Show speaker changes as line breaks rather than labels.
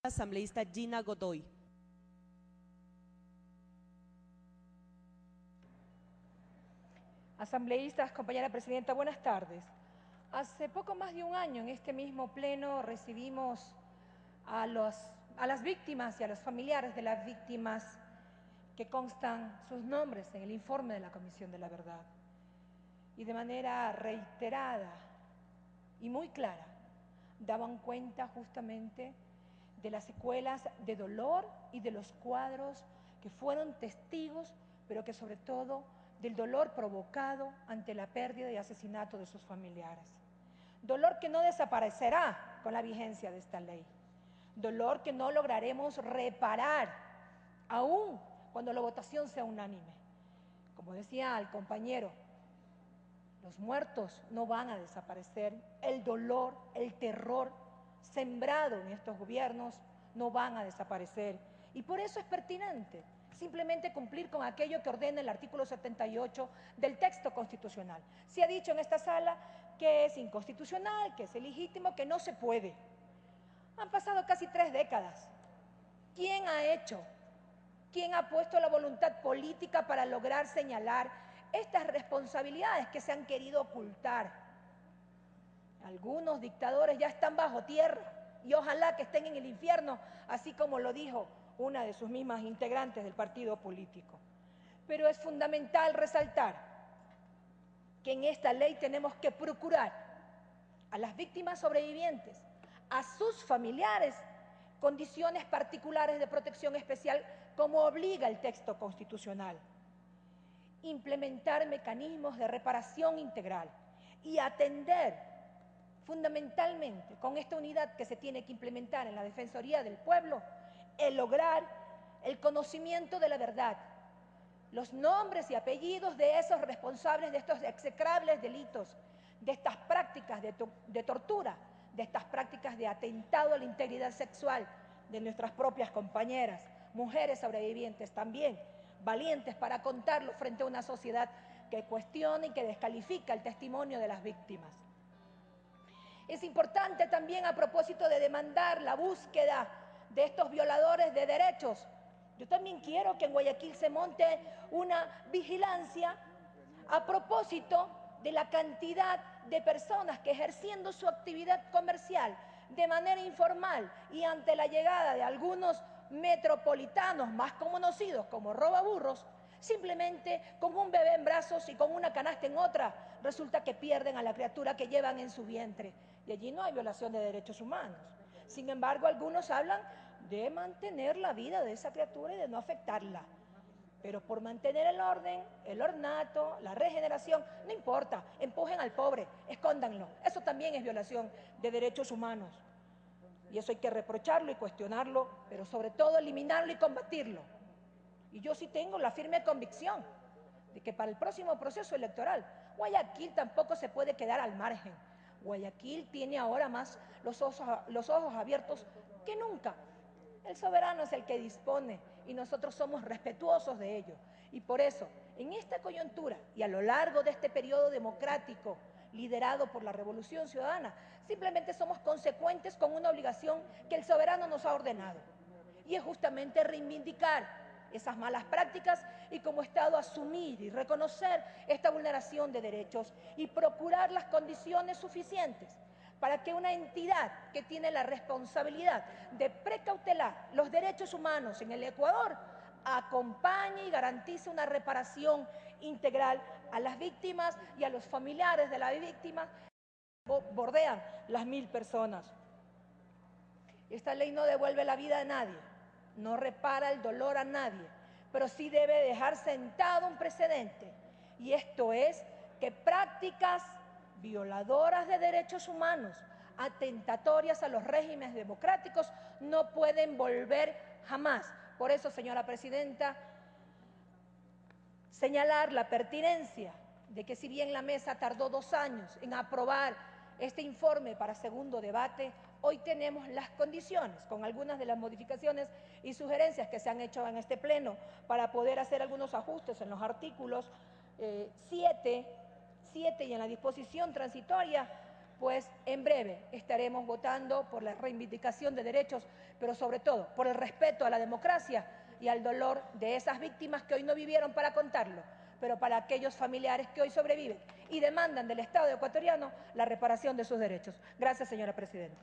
Asambleísta Gina Godoy.
Asambleístas, compañera presidenta, buenas tardes. Hace poco más de un año en este mismo pleno recibimos a las víctimas y a los familiares de las víctimas que constan sus nombres en el informe de la Comisión de la Verdad. Y de manera reiterada y muy clara daban cuenta justamente de las secuelas de dolor y de los cuadros que fueron testigos, pero que sobre todo del dolor provocado ante la pérdida y asesinato de sus familiares. Dolor que no desaparecerá con la vigencia de esta ley. Dolor que no lograremos reparar, aún cuando la votación sea unánime. Como decía el compañero, los muertos no van a desaparecer, el dolor, el terror sembrado en estos gobiernos no van a desaparecer. Y por eso es pertinente simplemente cumplir con aquello que ordena el artículo 78 del texto constitucional. Se ha dicho en esta sala que es inconstitucional, que es ilegítimo, que no se puede. Han pasado casi 3 décadas. ¿Quién ha hecho? ¿Quién ha puesto la voluntad política para lograr señalar estas responsabilidades que se han querido ocultar? Algunos dictadores ya están bajo tierra y ojalá que estén en el infierno, así como lo dijo una de sus mismas integrantes del partido político. Pero es fundamental resaltar que en esta ley tenemos que procurar a las víctimas sobrevivientes, a sus familiares, condiciones particulares de protección especial como obliga el texto constitucional. Implementar mecanismos de reparación integral y atender fundamentalmente con esta unidad que se tiene que implementar en la Defensoría del Pueblo, el lograr el conocimiento de la verdad, los nombres y apellidos de esos responsables de estos execrables delitos, de estas prácticas de tortura, de estas prácticas de atentado a la integridad sexual de nuestras propias compañeras, mujeres sobrevivientes también, valientes para contarlo frente a una sociedad que cuestiona y que descalifica el testimonio de las víctimas. Es importante también a propósito de demandar la búsqueda de estos violadores de derechos. Yo también quiero que en Guayaquil se monte una vigilancia a propósito de la cantidad de personas que ejerciendo su actividad comercial de manera informal y ante la llegada de algunos metropolitanos más conocidos como robaburros, simplemente con un bebé en brazos y con una canasta en otra, resulta que pierden a la criatura que llevan en su vientre. Y allí no hay violación de derechos humanos. Sin embargo, algunos hablan de mantener la vida de esa criatura y de no afectarla. Pero por mantener el orden, el ornato, la regeneración, no importa, empujen al pobre, escóndanlo. Eso también es violación de derechos humanos. Y eso hay que reprocharlo y cuestionarlo, pero sobre todo eliminarlo y combatirlo. Y yo sí tengo la firme convicción de que para el próximo proceso electoral, Guayaquil tampoco se puede quedar al margen. Guayaquil tiene ahora más los ojos abiertos que nunca. El soberano es el que dispone y nosotros somos respetuosos de ello. Y por eso, en esta coyuntura y a lo largo de este periodo democrático liderado por la Revolución Ciudadana, simplemente somos consecuentes con una obligación que el soberano nos ha ordenado. Y es justamente reivindicar esas malas prácticas y como Estado asumir y reconocer esta vulneración de derechos y procurar las condiciones suficientes para que una entidad que tiene la responsabilidad de precautelar los derechos humanos en el Ecuador acompañe y garantice una reparación integral a las víctimas y a los familiares de las víctimas que bordean las 1000 personas. Esta ley no devuelve la vida a nadie, no repara el dolor a nadie, pero sí debe dejar sentado un precedente, y esto es que prácticas violadoras de derechos humanos, atentatorias a los regímenes democráticos, no pueden volver jamás. Por eso, señora presidenta, señalar la pertinencia de que si bien la mesa tardó 2 años en aprobar este informe para segundo debate, hoy tenemos las condiciones, con algunas de las modificaciones y sugerencias que se han hecho en este pleno, para poder hacer algunos ajustes en los artículos 7 y en la disposición transitoria, pues en breve estaremos votando por la reivindicación de derechos, pero sobre todo por el respeto a la democracia y al dolor de esas víctimas que hoy no vivieron para contarlo, pero para aquellos familiares que hoy sobreviven y demandan del Estado ecuatoriano la reparación de sus derechos. Gracias, señora presidenta.